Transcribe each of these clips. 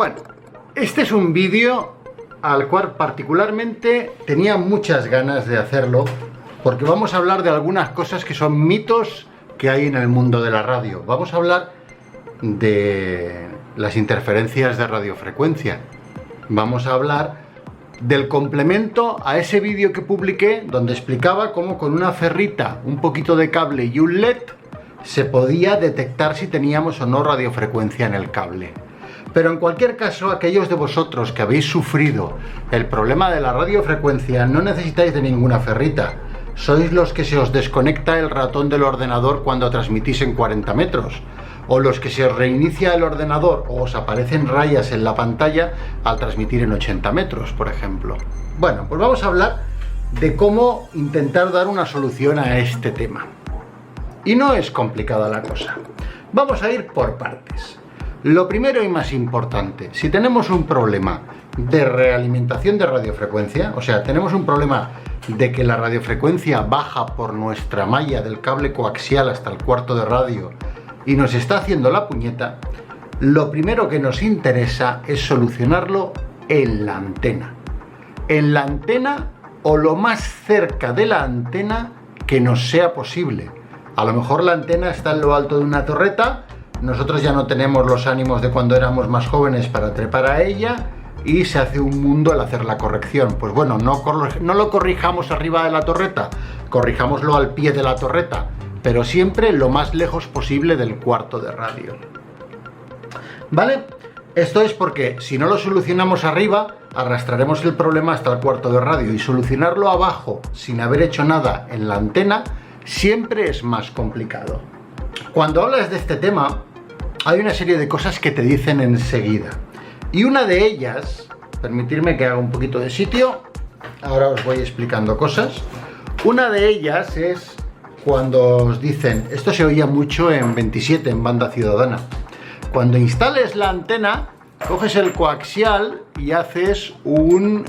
Bueno, este es un vídeo al cual particularmente tenía muchas ganas de hacerlo, porque vamos a hablar de algunas cosas que son mitos que hay en el mundo de la radio. Vamos a hablar de las interferencias de radiofrecuencia. Vamos a hablar del complemento a ese vídeo que publiqué donde explicaba cómo con una ferrita, un poquito de cable y un LED se podía detectar si teníamos o no radiofrecuencia en el cable. Pero en cualquier caso, aquellos de vosotros que habéis sufrido el problema de la radiofrecuencia no necesitáis de ninguna ferrita. Sois los que se os desconecta el ratón del ordenador cuando transmitís en 40 metros, o los que se os reinicia el ordenador o os aparecen rayas en la pantalla al transmitir en 80 metros, por ejemplo. Bueno, pues vamos a hablar de cómo intentar dar una solución a este tema. Y no es complicada la cosa. Vamos a ir por partes. Lo primero y más importante, si tenemos un problema de realimentación de radiofrecuencia, o sea, tenemos un problema de que la radiofrecuencia baja por nuestra malla del cable coaxial hasta el cuarto de radio y nos está haciendo la puñeta, lo primero que nos interesa es solucionarlo en la antena. En la antena o lo más cerca de la antena que nos sea posible. A lo mejor la antena está en lo alto de una torreta. Nosotros ya no tenemos los ánimos de cuando éramos más jóvenes para trepar a ella y se hace un mundo al hacer la corrección. Pues bueno, no lo corrijamos arriba de la torreta, corrijámoslo al pie de la torreta, pero siempre lo más lejos posible del cuarto de radio. ¿Vale? Esto es porque si no lo solucionamos arriba, arrastraremos el problema hasta el cuarto de radio, y solucionarlo abajo sin haber hecho nada en la antena siempre es más complicado. Cuando hablas de este tema, hay una serie de cosas que te dicen enseguida. Y una de ellas, permitirme que haga un poquito de sitio, ahora os voy explicando cosas. Una de ellas es cuando os dicen, esto se oía mucho en 27, en Banda Ciudadana. Cuando instales la antena, coges el coaxial y haces un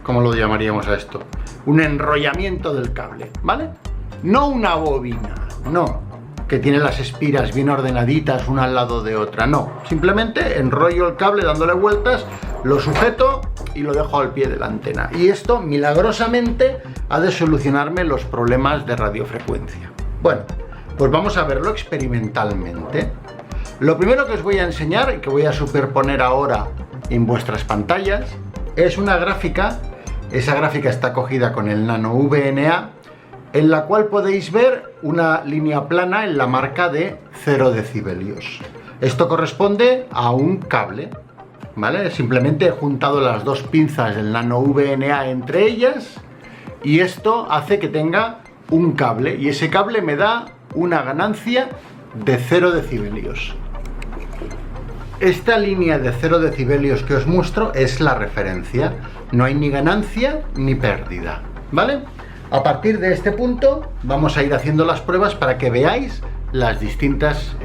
¿cómo lo llamaríamos a esto? Un enrollamiento del cable, ¿vale? No una bobina, no, que tiene las espiras bien ordenaditas una al lado de otra, no. Simplemente enrollo el cable dándole vueltas, lo sujeto y lo dejo al pie de la antena. Y esto, milagrosamente, ha de solucionarme los problemas de radiofrecuencia. Bueno, pues vamos a verlo experimentalmente. Lo primero que os voy a enseñar y que voy a superponer ahora en vuestras pantallas es una gráfica. Esa gráfica está cogida con el Nano VNA, en la cual podéis ver una línea plana en la marca de 0 decibelios. Esto corresponde a un cable, ¿vale? Simplemente he juntado las dos pinzas del Nano VNA entre ellas y esto hace que tenga un cable, y ese cable me da una ganancia de 0 decibelios. Esta línea de 0 decibelios que os muestro es la referencia. No hay ni ganancia ni pérdida, ¿vale? A partir de este punto vamos a ir haciendo las pruebas para que veáis los distintos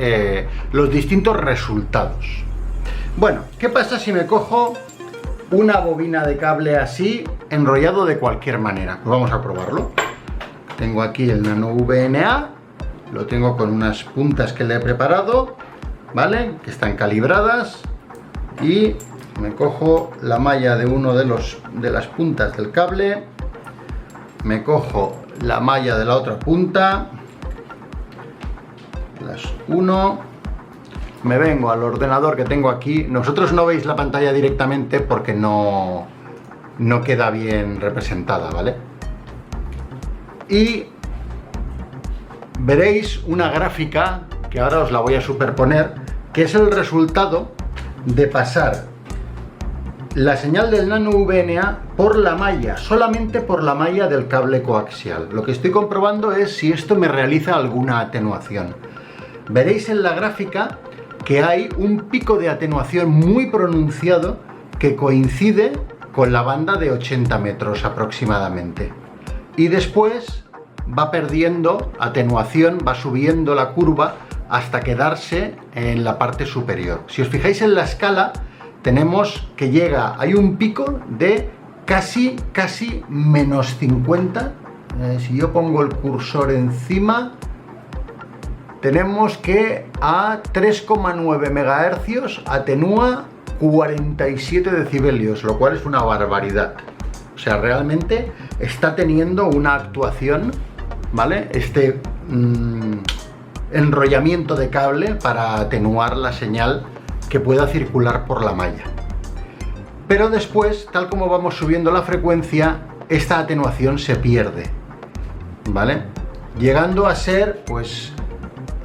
resultados. Bueno, ¿qué pasa si me cojo una bobina de cable así, enrollado de cualquier manera? Pues vamos a probarlo. Tengo aquí el Nano VNA, lo tengo con unas puntas que le he preparado, ¿vale? Que están calibradas, y me cojo la malla de uno de las puntas del cable, me cojo la malla de la otra punta, las uno, me vengo al ordenador que tengo aquí. Nosotros no veis la pantalla directamente porque no queda bien representada, ¿vale? Y veréis una gráfica que ahora os la voy a superponer, que es el resultado de pasar la señal del Nano VNA por la malla, solamente por la malla del cable coaxial. Lo que estoy comprobando es si esto me realiza alguna atenuación. Veréis en la gráfica que hay un pico de atenuación muy pronunciado que coincide con la banda de 80 metros aproximadamente. Y después va perdiendo atenuación, va subiendo la curva hasta quedarse en la parte superior. Si os fijáis en la escala, tenemos que hay un pico de casi menos 50. Si yo pongo el cursor encima, tenemos que a 3,9 MHz atenúa 47 decibelios, lo cual es una barbaridad. O sea, realmente está teniendo una actuación, ¿vale? Este enrollamiento de cable para atenuar la señal que pueda circular por la malla. Pero después, tal como vamos subiendo la frecuencia, esta atenuación se pierde, ¿vale? Llegando a ser, pues,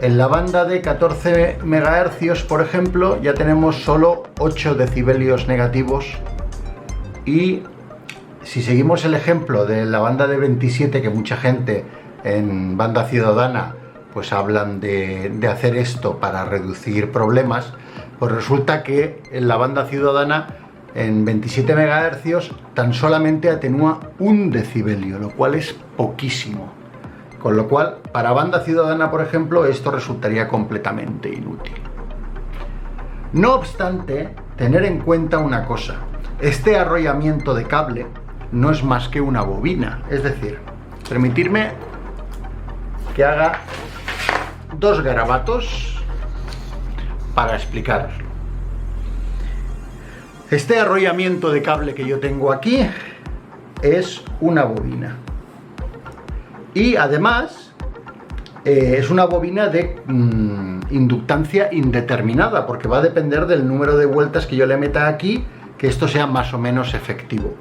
en la banda de 14 MHz, por ejemplo, ya tenemos solo 8 decibelios negativos. Y si seguimos el ejemplo de la banda de 27, que mucha gente en banda ciudadana pues hablan de hacer esto para reducir problemas, pues resulta que en la banda ciudadana en 27 MHz tan solamente atenúa 1 decibelio, lo cual es poquísimo. Con lo cual, para banda ciudadana, por ejemplo, esto resultaría completamente inútil. No obstante, tener en cuenta una cosa: este arrollamiento de cable no es más que una bobina. Es decir, permitirme que haga 2 garabatos para explicaroslo. Este arrollamiento de cable que yo tengo aquí es una bobina. Y además es una bobina de inductancia indeterminada, porque va a depender del número de vueltas que yo le meta aquí, que esto sea más o menos efectivo.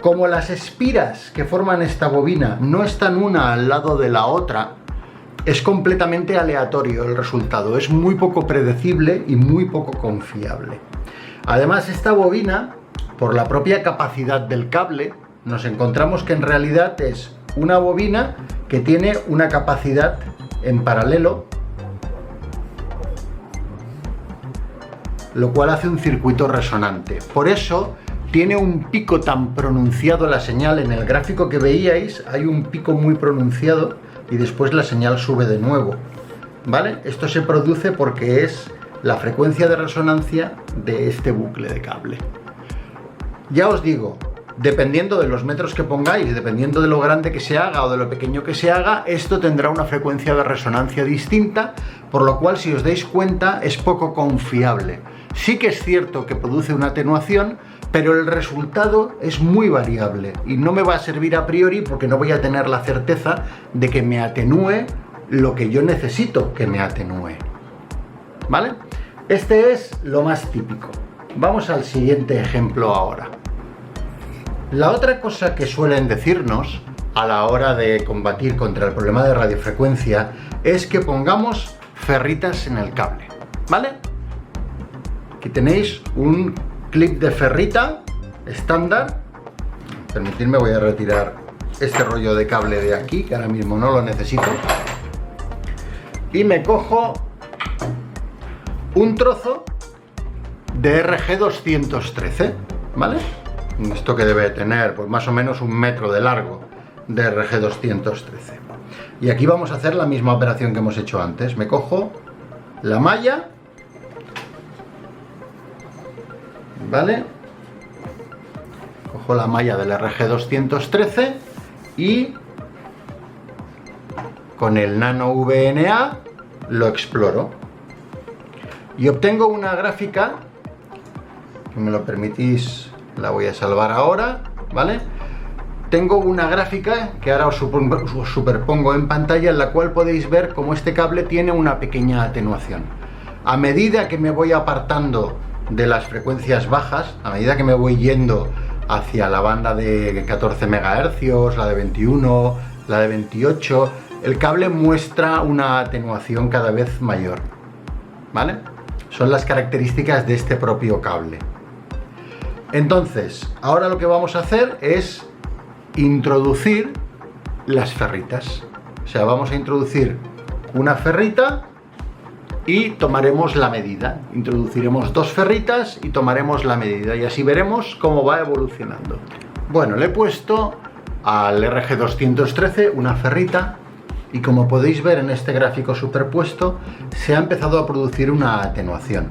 Como las espiras que forman esta bobina no están una al lado de la otra, es completamente aleatorio el resultado, es muy poco predecible y muy poco confiable. Además, esta bobina, por la propia capacidad del cable, nos encontramos que en realidad es una bobina que tiene una capacidad en paralelo, lo cual hace un circuito resonante. Por eso tiene un pico tan pronunciado la señal. En el gráfico que veíais hay un pico muy pronunciado y después la señal sube de nuevo, ¿vale? Esto se produce porque es la frecuencia de resonancia de este bucle de cable. Ya os digo, dependiendo de los metros que pongáis, dependiendo de lo grande que se haga o de lo pequeño que se haga, esto tendrá una frecuencia de resonancia distinta, por lo cual, si os dais cuenta, es poco confiable. Sí que es cierto que produce una atenuación, pero el resultado es muy variable y no me va a servir a priori porque no voy a tener la certeza de que me atenúe lo que yo necesito que me atenúe, ¿vale? Este es lo más típico. Vamos al siguiente ejemplo ahora. La otra cosa que suelen decirnos a la hora de combatir contra el problema de radiofrecuencia es que pongamos ferritas en el cable, ¿vale? Aquí tenéis un clip de ferrita estándar. Permitidme, voy a retirar este rollo de cable de aquí, que ahora mismo no lo necesito. Y me cojo un trozo de RG213, ¿vale? Esto que debe tener pues más o menos 1 metro de largo de RG213. Y aquí vamos a hacer la misma operación que hemos hecho antes. Me cojo la malla, ¿vale? Cojo la malla del RG213 y con el nano VNA lo exploro y obtengo una gráfica, si me lo permitís la voy a salvar ahora, ¿vale? Tengo una gráfica que ahora os superpongo en pantalla, en la cual podéis ver cómo este cable tiene una pequeña atenuación. A medida que me voy apartando de las frecuencias bajas, a medida que me voy yendo hacia la banda de 14 MHz, la de 21, la de 28, el cable muestra una atenuación cada vez mayor, ¿vale? Son las características de este propio cable. Entonces, ahora lo que vamos a hacer es introducir las ferritas. O sea, vamos a introducir una ferrita y tomaremos la medida. Introduciremos 2 ferritas y tomaremos la medida y así veremos cómo va evolucionando. Bueno, le he puesto al RG213 una ferrita y como podéis ver en este gráfico superpuesto, se ha empezado a producir una atenuación.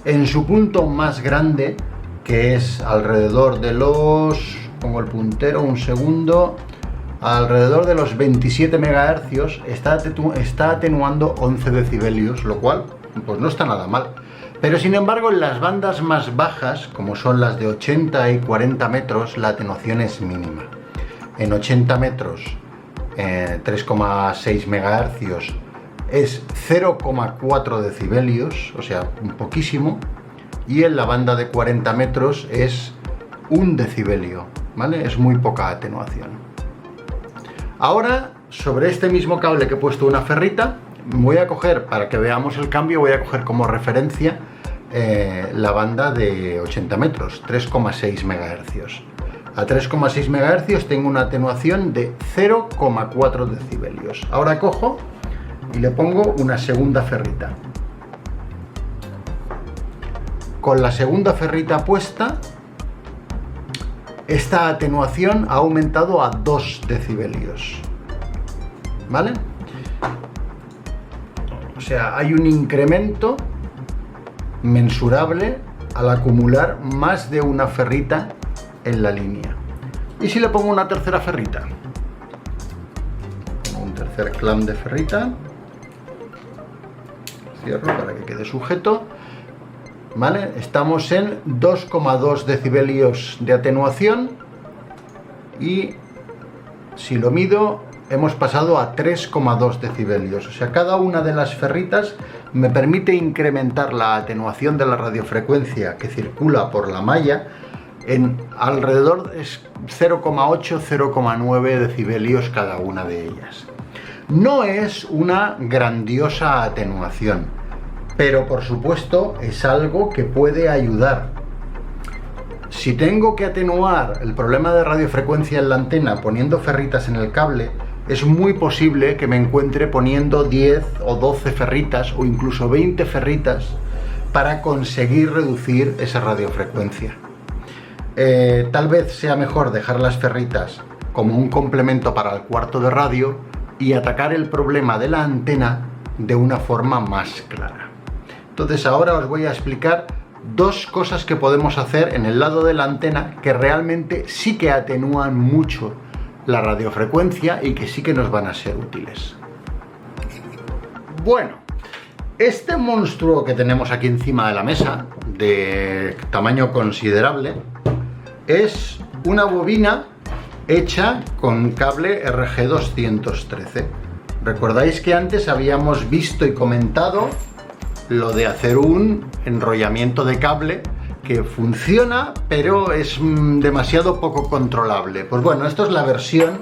En su punto más grande, que es alrededor de los... pongo el puntero un segundo, alrededor de los 27 MHz, está atenuando 11 decibelios, lo cual pues no está nada mal. Pero sin embargo, en las bandas más bajas, como son las de 80 y 40 metros, la atenuación es mínima. En 80 metros, 3,6 MHz es 0,4 decibelios, o sea, un poquísimo. Y en la banda de 40 metros es 1 decibelio, ¿vale? Es muy poca atenuación. Ahora, sobre este mismo cable que he puesto una ferrita, voy a coger, para que veamos el cambio, voy a coger como referencia la banda de 80 metros, 3,6 MHz. A 3,6 MHz tengo una atenuación de 0,4 decibelios. Ahora cojo y le pongo una segunda ferrita. Con la segunda ferrita puesta, esta atenuación ha aumentado a 2 decibelios. ¿Vale? O sea, hay un incremento mensurable al acumular más de una ferrita en la línea. ¿Y si le pongo una tercera ferrita? Un tercer clamp de ferrita. Cierro para que quede sujeto. ¿Vale? Estamos en 2,2 decibelios de atenuación y si lo mido hemos pasado a 3,2 decibelios. O sea, cada una de las ferritas me permite incrementar la atenuación de la radiofrecuencia que circula por la malla en alrededor de 0,8-0,9 decibelios cada una de ellas. No es una grandiosa atenuación, pero por supuesto es algo que puede ayudar. Si tengo que atenuar el problema de radiofrecuencia en la antena poniendo ferritas en el cable, es muy posible que me encuentre poniendo 10 o 12 ferritas o incluso 20 ferritas para conseguir reducir esa radiofrecuencia. Tal vez sea mejor dejar las ferritas como un complemento para el cuarto de radio y atacar el problema de la antena de una forma más clara. Entonces ahora os voy a explicar dos cosas que podemos hacer en el lado de la antena que realmente sí que atenúan mucho la radiofrecuencia y que sí que nos van a ser útiles. Bueno, este monstruo que tenemos aquí encima de la mesa, de tamaño considerable, es una bobina hecha con cable RG213. ¿Recordáis que antes habíamos visto y comentado lo de hacer un enrollamiento de cable que funciona, pero es demasiado poco controlable? Pues bueno, esto es la versión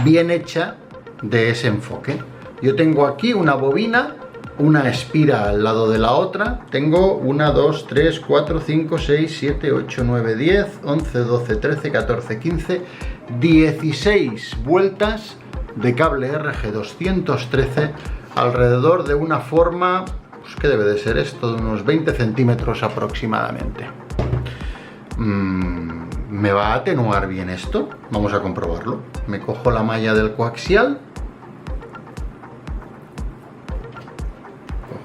bien hecha de ese enfoque. Yo tengo aquí una bobina, una espira al lado de la otra. Tengo 1, 2, 3, 4, 5, 6, 7, 8, 9, 10, 11, 12, 13, 14, 15, 16 vueltas de cable RG213 alrededor de una forma, pues, ¿qué debe de ser esto? De unos 20 centímetros aproximadamente. ¿Me va a atenuar bien esto? Vamos a comprobarlo. Me cojo la malla del coaxial,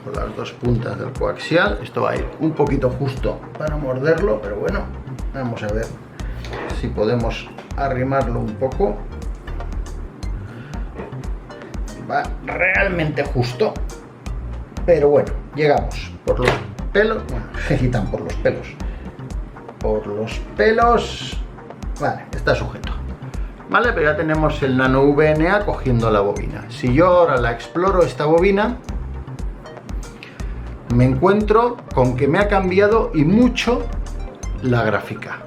cojo las dos puntas del coaxial. Esto va a ir un poquito justo para morderlo, pero bueno, vamos a ver si podemos arrimarlo un poco. Va realmente justo, pero bueno, llegamos por los pelos. Bueno, se quitan por los pelos. Por los pelos. Vale, está sujeto. Vale, pero ya tenemos el nano VNA cogiendo la bobina. Si yo ahora la exploro, esta bobina, me encuentro con que me ha cambiado y mucho la gráfica.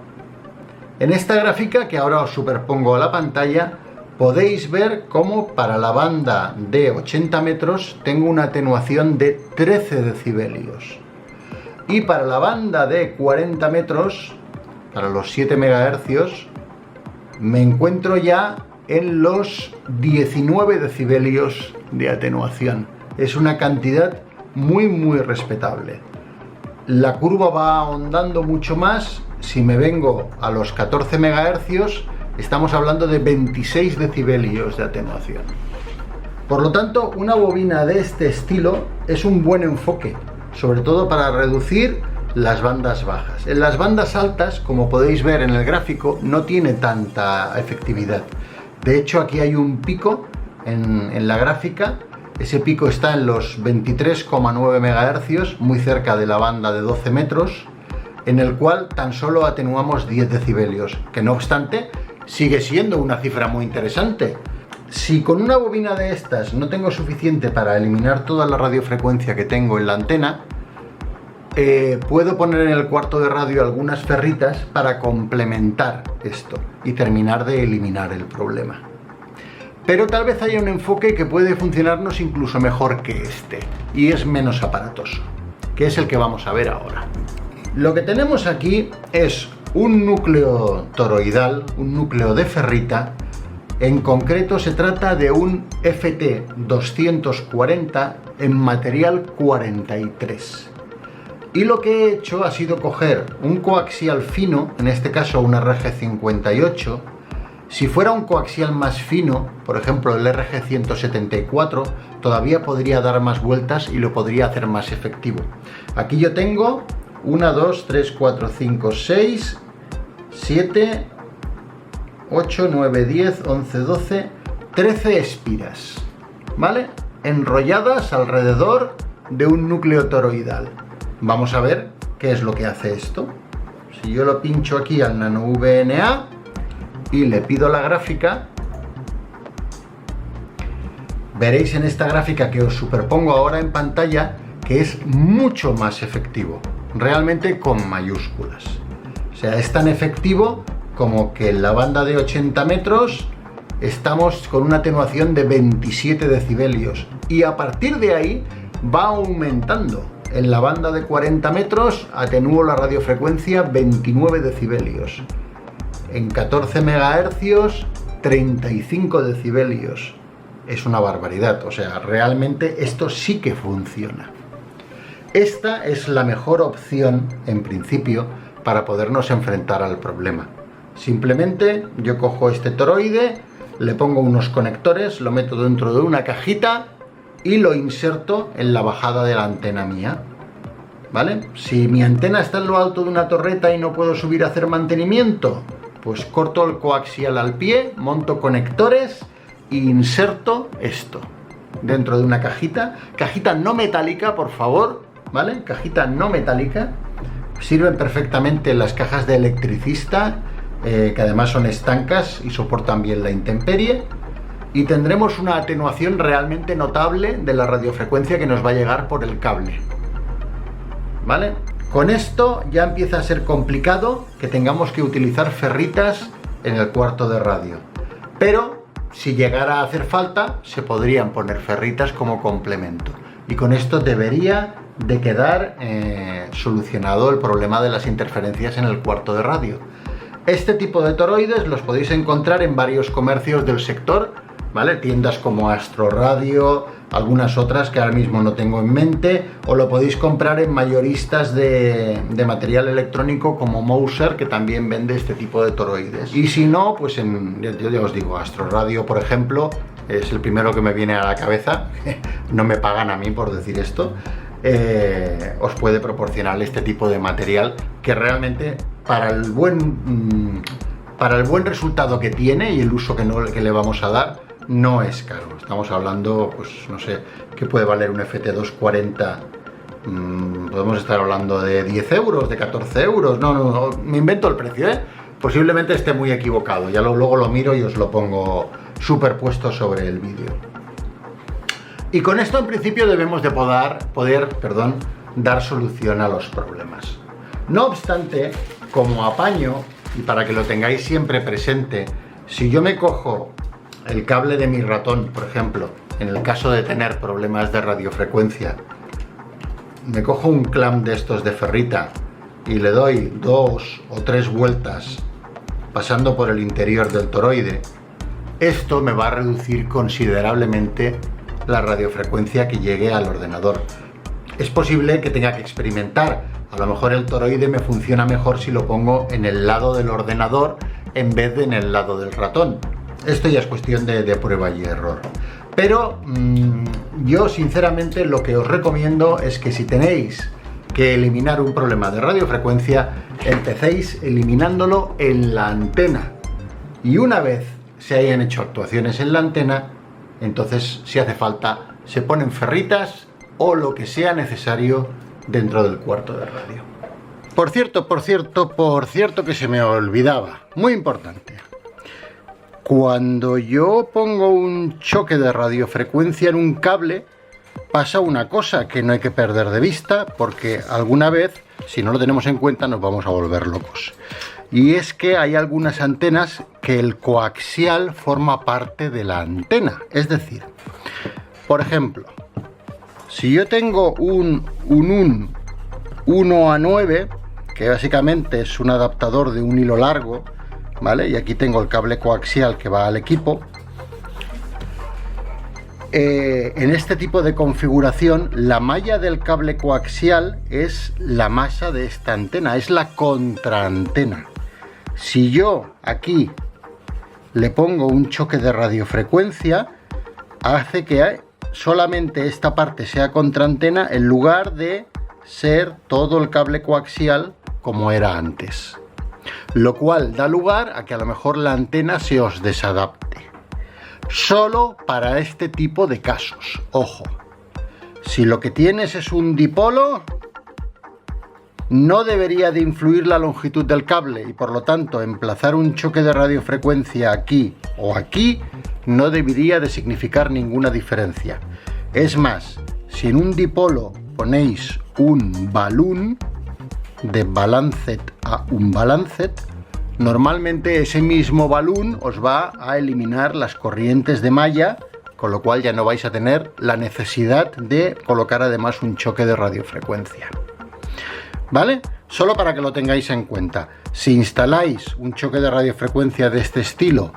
En esta gráfica, que ahora os superpongo a la pantalla, podéis ver cómo para la banda de 80 metros tengo una atenuación de 13 decibelios. Y para la banda de 40 metros, para los 7 MHz, me encuentro ya en los 19 decibelios de atenuación. Es una cantidad muy respetable. La curva va ahondando mucho más. Si me vengo a los 14 MHz, estamos hablando de 26 decibelios de atenuación. Por lo tanto, una bobina de este estilo es un buen enfoque, sobre todo para reducir las bandas bajas. En las bandas altas, como podéis ver en el gráfico, no tiene tanta efectividad. De hecho, aquí hay un pico en la gráfica. Ese pico está en los 23,9 MHz, muy cerca de la banda de 12 metros, en el cual tan solo atenuamos 10 decibelios, que no obstante sigue siendo una cifra muy interesante. Si con una bobina de estas no tengo suficiente para eliminar toda la radiofrecuencia que tengo en la antena, puedo poner en el cuarto de radio algunas ferritas para complementar esto y terminar de eliminar el problema. Pero tal vez haya un enfoque que puede funcionarnos incluso mejor que este, y es menos aparatoso, que es el que vamos a ver ahora. Lo que tenemos aquí es un núcleo toroidal, un núcleo de ferrita. En concreto se trata de un FT240 en material 43. Y lo que he hecho ha sido coger un coaxial fino, en este caso un RG58. Si fuera un coaxial más fino, por ejemplo el RG174, todavía podría dar más vueltas y lo podría hacer más efectivo. Aquí yo tengo 1, 2, 3, 4, 5, 6, 7, 8, 9, 10, 11, 12, 13 espiras, ¿vale? Enrolladas alrededor de un núcleo toroidal. Vamos a ver qué es lo que hace esto. Si yo lo pincho aquí al NanoVNA y le pido la gráfica, veréis en esta gráfica que os superpongo ahora en pantalla que es mucho más efectivo, realmente con mayúsculas. O sea, es tan efectivo como que en la banda de 80 metros estamos con una atenuación de 27 decibelios y a partir de ahí va aumentando. En la banda de 40 metros atenúo la radiofrecuencia 29 decibelios. En 14 MHz 35 decibelios. Es una barbaridad, o sea, realmente esto sí que funciona. Esta es la mejor opción, en principio, para podernos enfrentar al problema. Simplemente yo cojo este toroide, le pongo unos conectores, lo meto dentro de una cajita y lo inserto en la bajada de la antena mía, ¿vale? Si mi antena está en lo alto de una torreta y no puedo subir a hacer mantenimiento, pues corto el coaxial al pie, monto conectores e inserto esto dentro de una cajita no metálica, por favor, ¿vale? Cajita no metálica. Sirven perfectamente las cajas de electricista, que además son estancas y soportan bien la intemperie, y tendremos una atenuación realmente notable de la radiofrecuencia que nos va a llegar por el cable, ¿vale? Con esto ya empieza a ser complicado que tengamos que utilizar ferritas en el cuarto de radio, pero si llegara a hacer falta se podrían poner ferritas como complemento, y con esto debería de quedar solucionado el problema de las interferencias en el cuarto de radio. Este tipo de toroides los podéis encontrar en varios comercios del sector, ¿vale? Tiendas como Astro Radio, algunas otras que ahora mismo no tengo en mente, o lo podéis comprar en mayoristas de material electrónico como Mouser, que también vende este tipo de toroides. Y si no, pues yo ya os digo, Astro Radio, por ejemplo, es el primero que me viene a la cabeza, no me pagan a mí por decir esto. Os puede proporcionar este tipo de material que realmente para el buen resultado que tiene y el uso que le vamos a dar no es caro. Estamos hablando, pues no sé, ¿qué puede valer un FT240? Podemos estar hablando de 10 euros, de 14 euros, no, me invento el precio, posiblemente esté muy equivocado, ya luego lo miro y os lo pongo superpuesto sobre el vídeo. Y con esto en principio debemos de poder dar solución a los problemas. No obstante, como apaño, y para que lo tengáis siempre presente, si yo me cojo el cable de mi ratón, por ejemplo, en el caso de tener problemas de radiofrecuencia, me cojo un clamp de estos de ferrita y le doy 2 o 3 vueltas pasando por el interior del toroide, esto me va a reducir considerablemente la radiofrecuencia que llegue al ordenador. Es posible que tenga que experimentar, a lo mejor el toroide me funciona mejor si lo pongo en el lado del ordenador en vez de en el lado del ratón. Esto ya es cuestión de prueba y error. Pero yo sinceramente lo que os recomiendo es que si tenéis que eliminar un problema de radiofrecuencia, empecéis eliminándolo en la antena. Y una vez se hayan hecho actuaciones en la antena, entonces si hace falta se ponen ferritas o lo que sea necesario dentro del cuarto de radio. Por cierto que se me olvidaba, muy importante. Cuando yo pongo un choque de radiofrecuencia en un cable, pasa una cosa que no hay que perder de vista, porque alguna vez, si no lo tenemos en cuenta, nos vamos a volver locos. Y es que hay algunas antenas que el coaxial forma parte de la antena. Es decir, por ejemplo, si yo tengo un 1A9, que básicamente es un adaptador de un hilo largo, ¿vale? Y aquí tengo el cable coaxial que va al equipo. En este tipo de configuración, la malla del cable coaxial es la masa de esta antena, es la contraantena. Si yo aquí le pongo un choque de radiofrecuencia, hace que solamente esta parte sea contraantena en lugar de ser todo el cable coaxial como era antes. Lo cual da lugar a que a lo mejor la antena se os desadapte. Solo para este tipo de casos. Ojo, si lo que tienes es un dipolo, no debería de influir la longitud del cable y por lo tanto emplazar un choque de radiofrecuencia aquí o aquí no debería de significar ninguna diferencia. Es más, si en un dipolo ponéis un balún, de balancet a un balancet, normalmente ese mismo balún os va a eliminar las corrientes de malla, con lo cual ya no vais a tener la necesidad de colocar además un choque de radiofrecuencia. ¿Vale? Solo para que lo tengáis en cuenta. Si instaláis un choque de radiofrecuencia de este estilo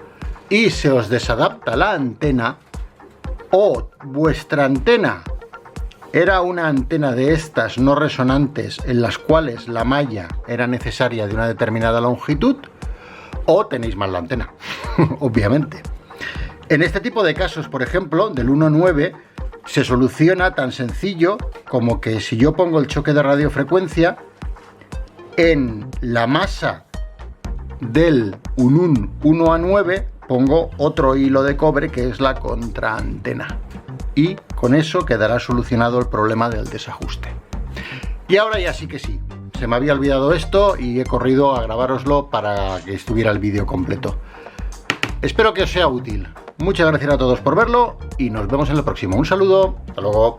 y se os desadapta la antena, o vuestra antena era una antena de estas no resonantes en las cuales la malla era necesaria de una determinada longitud, o tenéis mal la antena, obviamente. En este tipo de casos, por ejemplo, del 1.9, se soluciona tan sencillo como que si yo pongo el choque de radiofrecuencia en la masa del 1A9, pongo otro hilo de cobre que es la contraantena. Y con eso quedará solucionado el problema del desajuste. Y ahora ya sí que sí, se me había olvidado esto y he corrido a grabároslo para que estuviera el vídeo completo. Espero que os sea útil. Muchas gracias a todos por verlo y nos vemos en el próximo. Un saludo, hasta luego.